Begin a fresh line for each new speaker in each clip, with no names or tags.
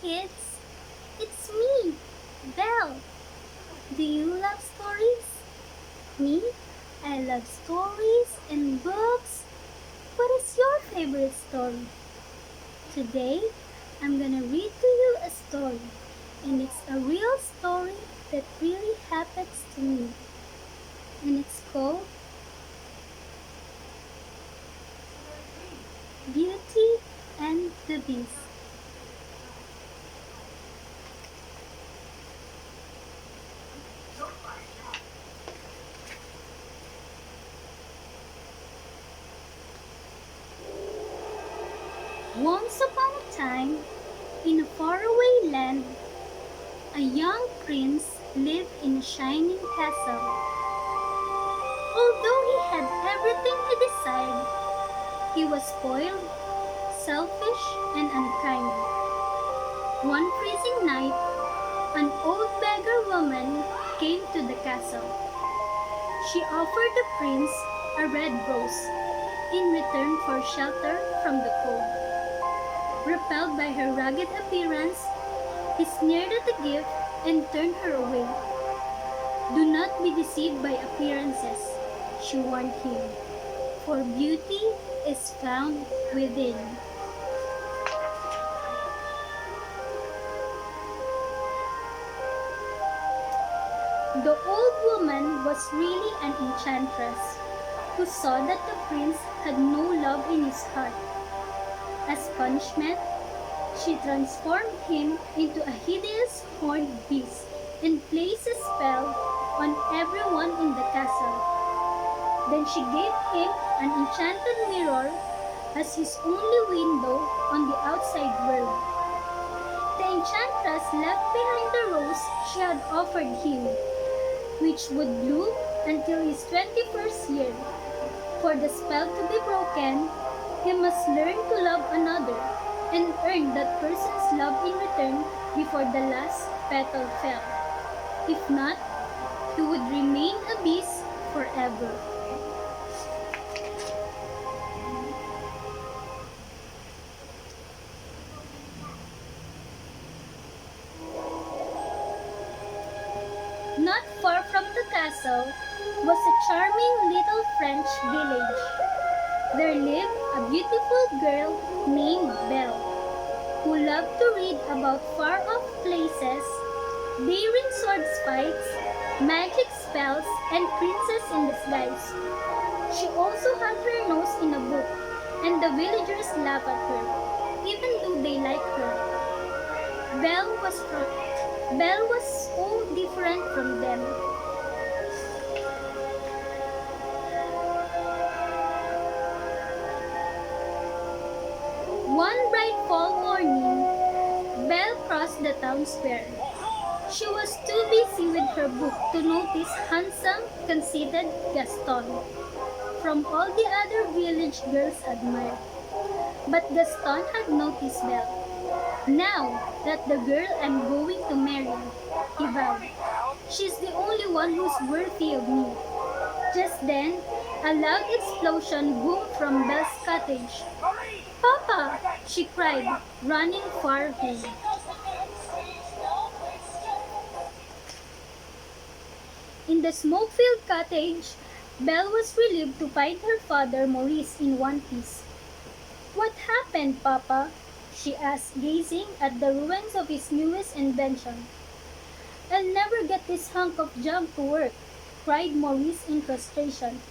kids! It's me, Belle. Do you love stories? Me? I love stories and books. What is your favorite story? Today, I'm gonna read to you a story, and it's a real story that really happens to me. And it's called Beauty and the Beast. Once upon a time, in a faraway land, a young prince lived in a shining castle. Although he had everything he desired, he was spoiled, selfish, and unkind. One freezing night, an old beggar woman came to the castle. She offered the prince a red rose in return for shelter from the cold. Repelled by her rugged appearance, he sneered at the gift and turned her away. Do not be deceived by appearances, she warned him, for beauty is found within. The old woman was really an enchantress who saw that the prince had no love in his heart. As punishment, she transformed him into a hideous horned beast and placed a spell on everyone in the castle. Then she gave him an enchanted mirror as his only window on the outside world. The enchantress left behind the rose she had offered him, which would bloom until his 21st year. For the spell to be broken, he must learn to love another and earn that person's love in return before the last petal fell. If not, he would remain a beast forever. Not far from the castle was a charming little French village. There lived a beautiful girl named Belle, who loved to read about far-off places, daring sword fights, magic spells, and princess in disguise. She also had her nose in a book, and the villagers laughed at her, even though they liked her. Belle was so different from them. One bright fall morning, Belle crossed the town square. She was too busy with her book to notice handsome, conceited Gaston, from all the other village girls admired. But Gaston had noticed Belle. Now that the girl I'm going to marry, he vowed, she's the only one who's worthy of me. Just then, a loud explosion boomed from Belle's cottage. Papa! She cried, running far home. In the smoke-filled cottage, Belle was relieved to find her father Maurice in one piece. What happened, Papa? She asked, gazing at the ruins of his newest invention. I'll never get this hunk of junk to work, cried Maurice in frustration,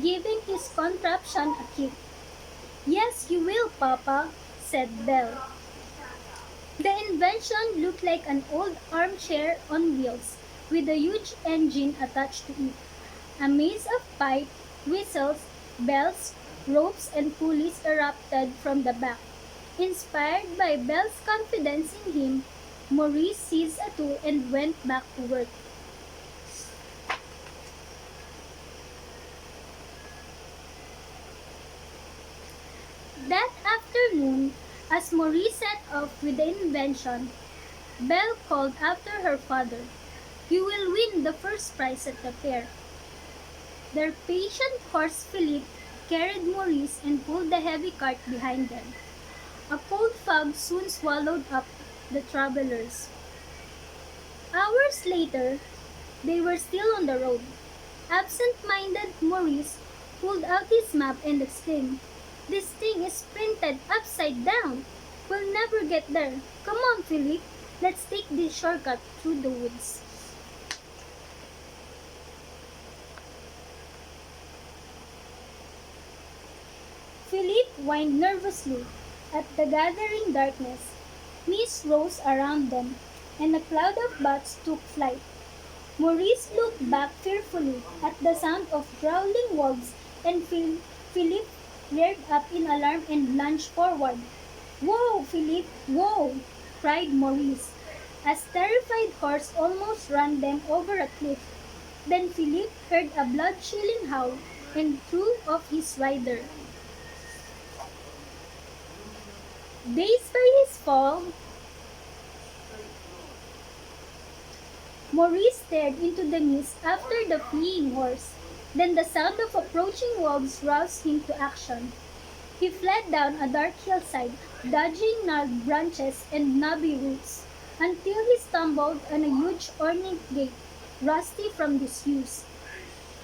giving his contraption a kick. Yes, you will, Papa, said Belle. The invention looked like an old armchair on wheels, with a huge engine attached to it. A maze of pipes, whistles, bells, ropes, and pulleys erupted from the back. Inspired by Belle's confidence in him, Maurice seized a tool and went back to work. That afternoon, as Maurice set off with the invention, Belle called after her father, "You will win the first prize at the fair." Their patient horse Philippe carried Maurice and pulled the heavy cart behind them. A cold fog soon swallowed up the travelers. Hours later, they were still on the road. Absent-minded Maurice pulled out his map and exclaimed, "This thing is printed upside down! We'll never get there! Come on, Philippe! Let's take this shortcut through the woods." Philippe whined nervously at the gathering darkness. Mist rose around them, and a cloud of bats took flight. Maurice looked back fearfully at the sound of growling wolves, and Philippe reared up in alarm and lunged forward. "Whoa, Philippe, whoa!" cried Maurice, as terrified horse almost ran them over a cliff. Then Philippe heard a blood-chilling howl and threw off his rider. Dazed by his fall, Maurice stared into the mist after the fleeing horse. Then the sound of approaching wolves roused him to action. He fled down a dark hillside, dodging gnarled branches and knobby roots, until he stumbled on a huge ornate gate, rusty from disuse.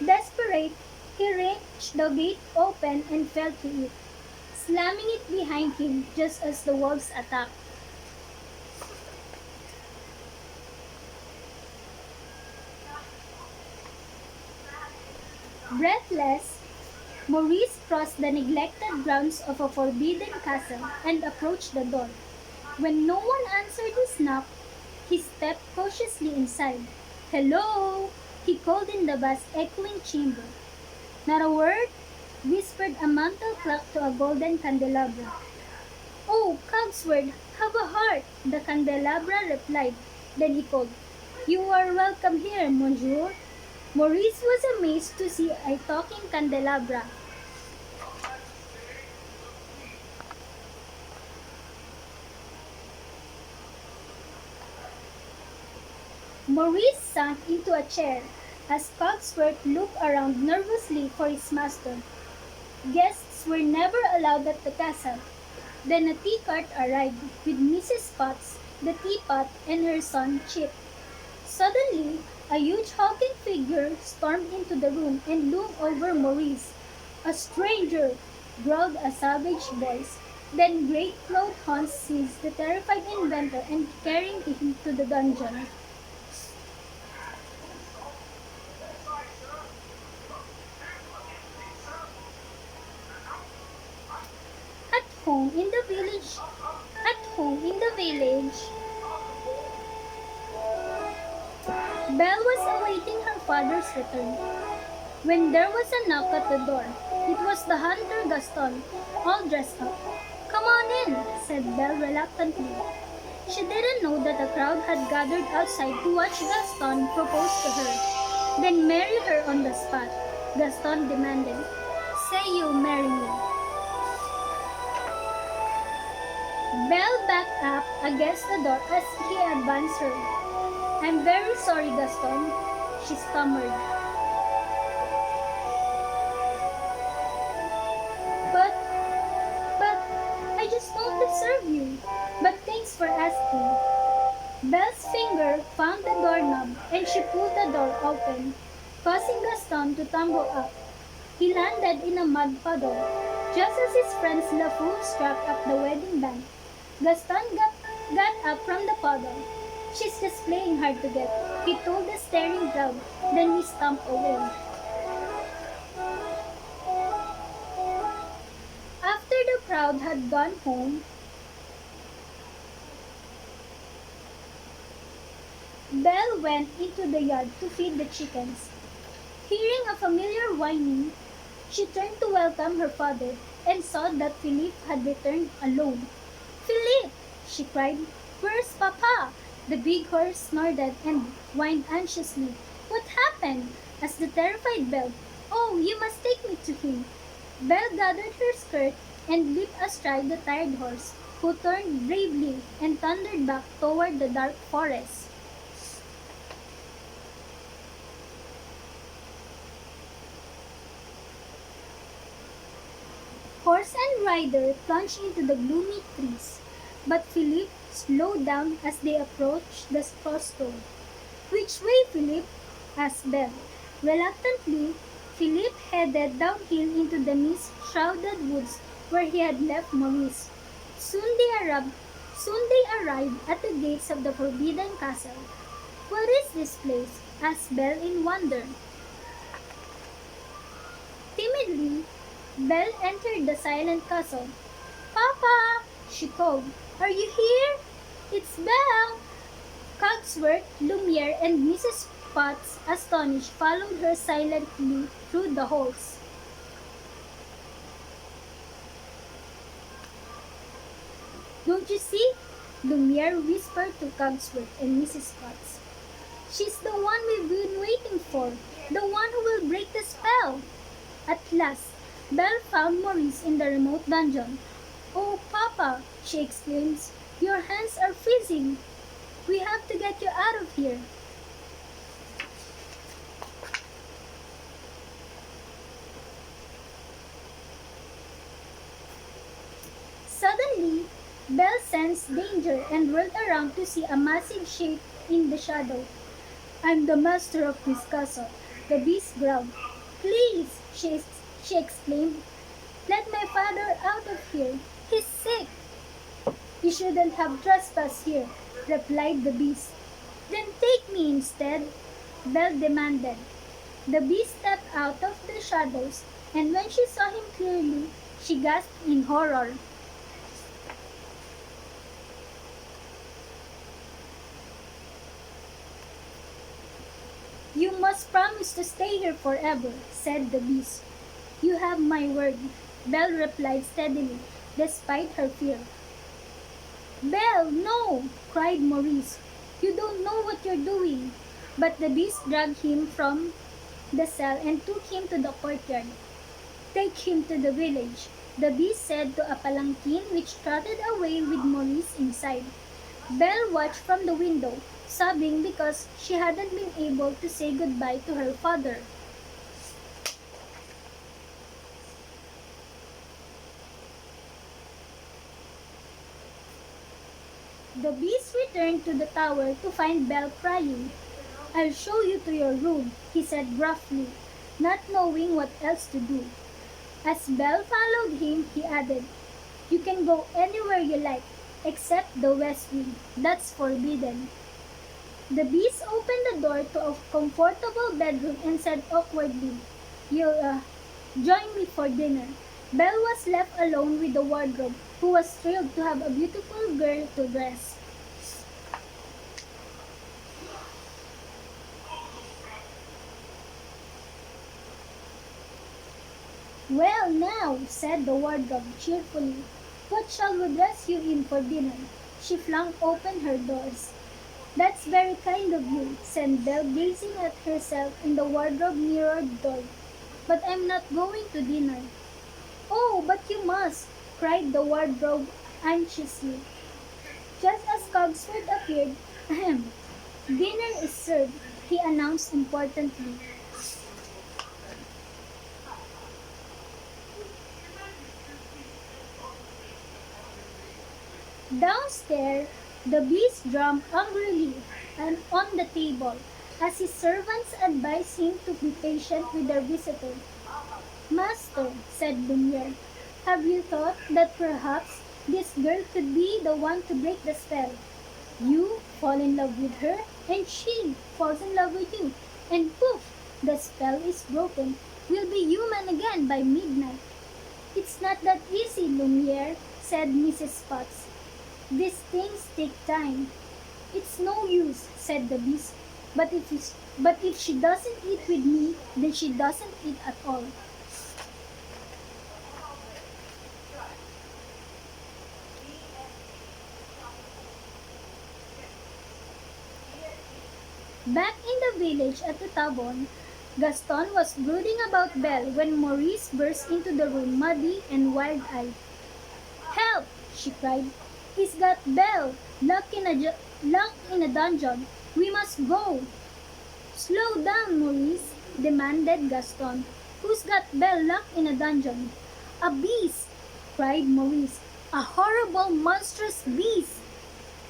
Desperate, he wrenched the gate open and fell to it, slamming it behind him just as the wolves attacked. Breathless, Maurice crossed the neglected grounds of a forbidden castle and approached the door. When no one answered his knock, he stepped cautiously inside. "Hello!" he called in the vast echoing chamber. "Not a word?" whispered a mantle clock to a golden candelabra. "Oh, Cogsworth, have a heart!" the candelabra replied. Then he called, "You are welcome here, monsieur." Maurice was amazed to see a talking candelabra. Maurice sank into a chair as Cogsworth looked around nervously for his master. Guests were never allowed at the castle. Then a tea cart arrived with Mrs. Potts, the teapot, and her son Chip. Suddenly, a huge hulking figure stormed into the room and loomed over Maurice. "A stranger!" growled a savage voice. Then great cloud Hans seized the terrified inventor and carried him to the dungeon. At home in the village, at home in the village, Belle was awaiting her father's return when there was a knock at the door. It was the hunter Gaston, all dressed up. "Come on in," said Belle reluctantly. She didn't know that a crowd had gathered outside to watch Gaston propose to her, then marry her on the spot. Gaston demanded, "Say you marry me." Belle backed up against the door as he advanced her. "I'm very sorry, Gaston," she stammered. But, but, I just don't deserve you. But thanks for asking." Belle's finger found the doorknob and she pulled the door open, causing Gaston to tumble up. He landed in a mud puddle, just as his friends LaFou struck up the wedding band. Gaston got up from the puddle. "She's just playing hard to get," he told the staring crowd. Then he stomped away. After the crowd had gone home, Belle went into the yard to feed the chickens. Hearing a familiar whining, she turned to welcome her father and saw that Philippe had returned alone. "Philippe!" she cried. "Where's Papa?" The big horse snorted and whined anxiously. "What happened?" asked the terrified Belle. "Oh, you must take me to him." Belle gathered her skirt and leaped astride the tired horse, who turned bravely and thundered back toward the dark forest. Horse and rider plunged into the gloomy trees. But Philippe slowed down as they approached the crossroad. "Which way, Philippe?" asked Belle. Reluctantly, Philippe headed downhill into the mist-shrouded woods where he had left Maurice. Soon they arrived, soon they arrived at the gates of the Forbidden Castle. "What is this place?" asked Belle in wonder. Timidly, Belle entered the silent castle. "Papa!" she called. "Are you here?" "It's Belle!" Cogsworth, Lumiere, and Mrs. Potts, astonished, followed her silently through the halls. "Don't you see?" Lumiere whispered to Cogsworth and Mrs. Potts. "She's the one we've been waiting for, the one who will break the spell." At last, Belle found Maurice in the remote dungeon. "Oh, Papa!" she exclaims. "Your hands are freezing. We have to get you out of here." Suddenly, Belle sensed danger and whirled around to see a massive shape in the shadow. "I'm the master of this castle," the beast growled. "Please," she exclaimed, "let my father out of here. He's sick." "You shouldn't have trespassed here," replied the beast. "Then take me instead," Belle demanded. The beast stepped out of the shadows, and when she saw him clearly, she gasped in horror. "You must promise to stay here forever," said the beast. "You have my word," Belle replied steadily, despite her fear. "Belle, no!" cried Maurice. "You don't know what you're doing." But the beast dragged him from the cell and took him to the courtyard. "Take him to the village," the beast said to a palanquin which trotted away with Maurice inside. Belle watched from the window, sobbing because she hadn't been able to say goodbye to her father. The beast returned to the tower to find Belle crying. "I'll show you to your room," he said gruffly, not knowing what else to do. As Belle followed him, he added, "You can go anywhere you like, except the west wing. That's forbidden." The beast opened the door to a comfortable bedroom and said awkwardly, "You'll join me for dinner." Belle was left alone with the wardrobe, who was thrilled to have a beautiful girl to dress. "Well, now," said the wardrobe cheerfully, "what shall we dress you in for dinner?" She flung open her doors. "That's very kind of you," said Belle, gazing at herself in the wardrobe mirrored door. "But I'm not going to dinner." "Oh, but you must!" cried the wardrobe anxiously. Just as Cogsworth appeared, "Ahem, dinner is served," he announced importantly. Downstairs, the beast drummed angrily and on the table, as his servants advised him to be patient with their visitor. "Master," said Lumiere, "have you thought that perhaps this girl could be the one to break the spell? You fall in love with her, and she falls in love with you, and poof, the spell is broken. We'll be human again by midnight." "It's not that easy, Lumiere," said Mrs. Potts. "These things take time." "It's no use," said the beast. But if she doesn't eat with me, then she doesn't eat at all." Back in the village at the Tavon, Gaston was brooding about Belle when Maurice burst into the room muddy and wild-eyed. "Help!" she cried. "He's got Belle locked in a dungeon. We must go." "Slow down, Maurice," demanded Gaston. "Who's got Belle locked in a dungeon?" "A beast!" cried Maurice. A horrible, monstrous beast!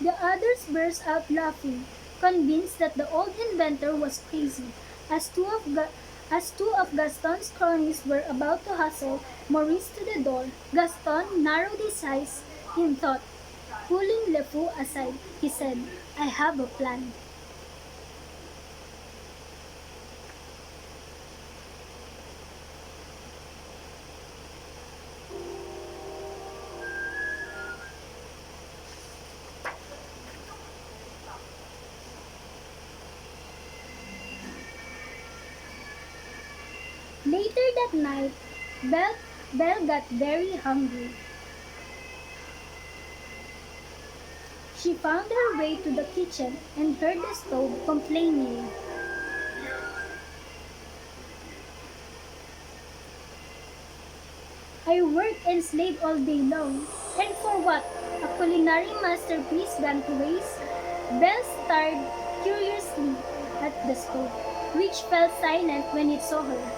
The others burst out laughing, convinced that the old inventor was crazy. As two of Gaston's cronies were about to hustle Maurice to the door, Gaston narrowed his eyes in thought. Pulling Le Fou aside, he said, I have a plan. Later that night, Belle got very hungry. She found her way to the kitchen and heard the stove complaining. I worked and slaved all day long. And for what? A culinary masterpiece gone to waste? Belle stared curiously at the stove, which fell silent when it saw her.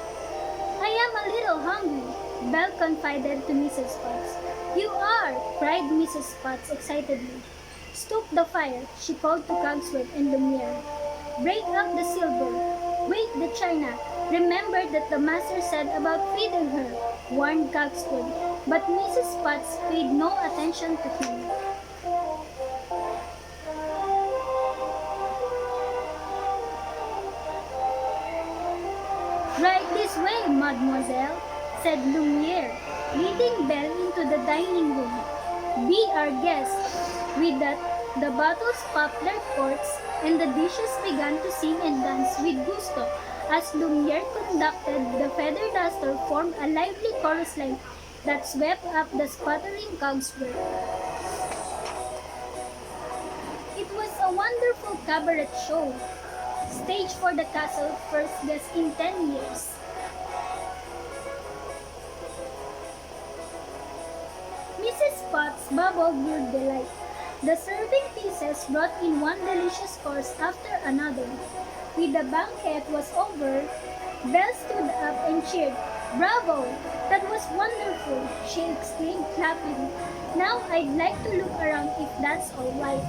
I am a little hungry, Belle confided to Mrs. Potts. You are, cried Mrs. Potts excitedly. Stoke the fire, she called to Cogsworth and Lumiere. Break up the silver. Wake the china. Remember that the master said about feeding her, warned Cogsworth. But Mrs. Potts paid no attention to him. Right this way, mademoiselle, said Lumiere, leading Belle into the dining room. Be our guest. With that, the bottles popped their corks and the dishes began to sing and dance with gusto. As Lumiere conducted, the feather duster formed a lively chorus line that swept up the sputtering Cogsworth. It was a wonderful cabaret show, staged for the castle first guest in 10 years. Mrs. Potts bubbled with delight. The serving pieces brought in one delicious course after another. When the banquet was over, Belle stood up and cheered. Bravo! That was wonderful, she exclaimed, clapping. Now I'd like to look around if that's all right.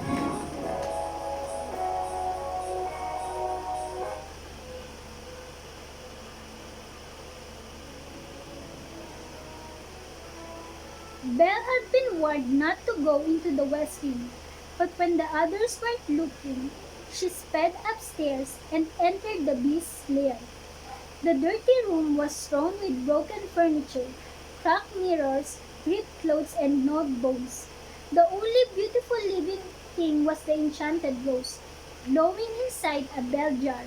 Belle had been warned not to go into the West Wing, but when the others weren't looking, she sped upstairs and entered the beast's lair. The dirty room was strewn with broken furniture, cracked mirrors, ripped clothes, and gnawed bones. The only beautiful living thing was the enchanted rose, glowing inside a bell jar.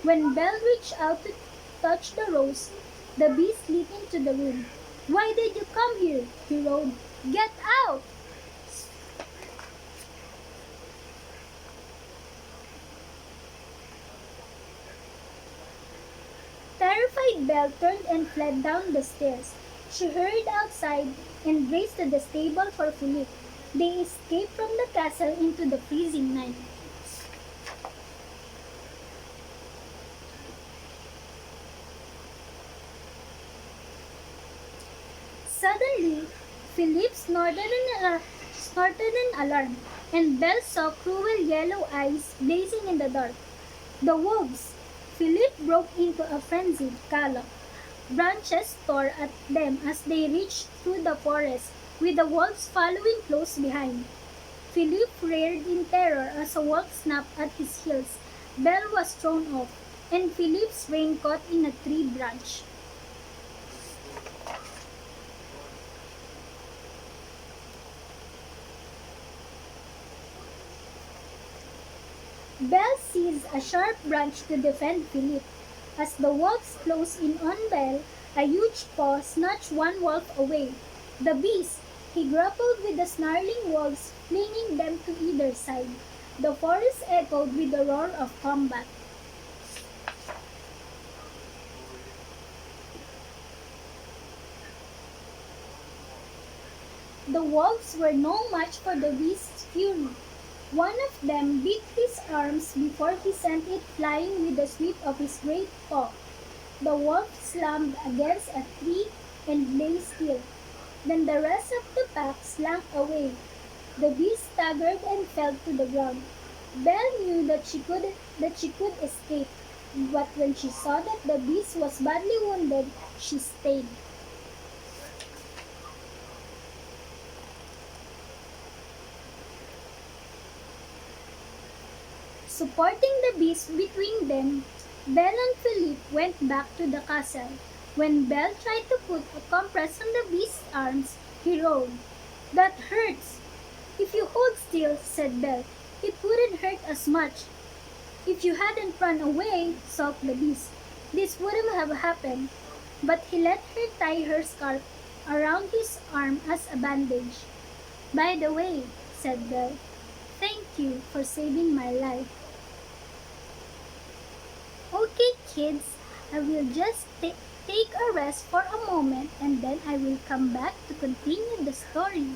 When Belle reached out to touch the rose, the beast leaped into the room. Why did you come here? He roared. Get out! Terrified Belle turned and fled down the stairs. She hurried outside and raced to the stable for Philippe. They escaped from the castle into the freezing night. Suddenly, Philippe snorted in alarm, and Belle saw cruel yellow eyes blazing in the dark. The wolves! Philippe broke into a frenzied gallop. Branches tore at them as they reached through the forest, with the wolves following close behind. Philippe reared in terror as a wolf snapped at his heels. Belle was thrown off, and Philippe's rein caught in a tree branch. Belle seized a sharp branch to defend Philippe. As the wolves closed in on Belle, a huge paw snatched one wolf away. The beast, he grappled with the snarling wolves, flinging them to either side. The forest echoed with the roar of combat. The wolves were no match for the beast's fury. One of them beat his arms before he sent it flying with a sweep of his great paw. The wolf slammed against a tree and lay still. Then the rest of the pack slunk away. The beast staggered and fell to the ground. Belle knew that she could escape, but when she saw that the beast was badly wounded, she stayed. Supporting the beast between them, Belle and Philippe went back to the castle. When Belle tried to put a compress on the beast's arms, he roared, "That hurts!" "If you hold still," said Belle, "it wouldn't hurt as much." "If you hadn't run away," sulked the beast, "this wouldn't have happened." But he let her tie her scarf around his arm as a bandage. "By the way," said Belle, "thank you for saving my life." "Okay, kids, I will just take a rest for a moment and then I will come back to continue the story."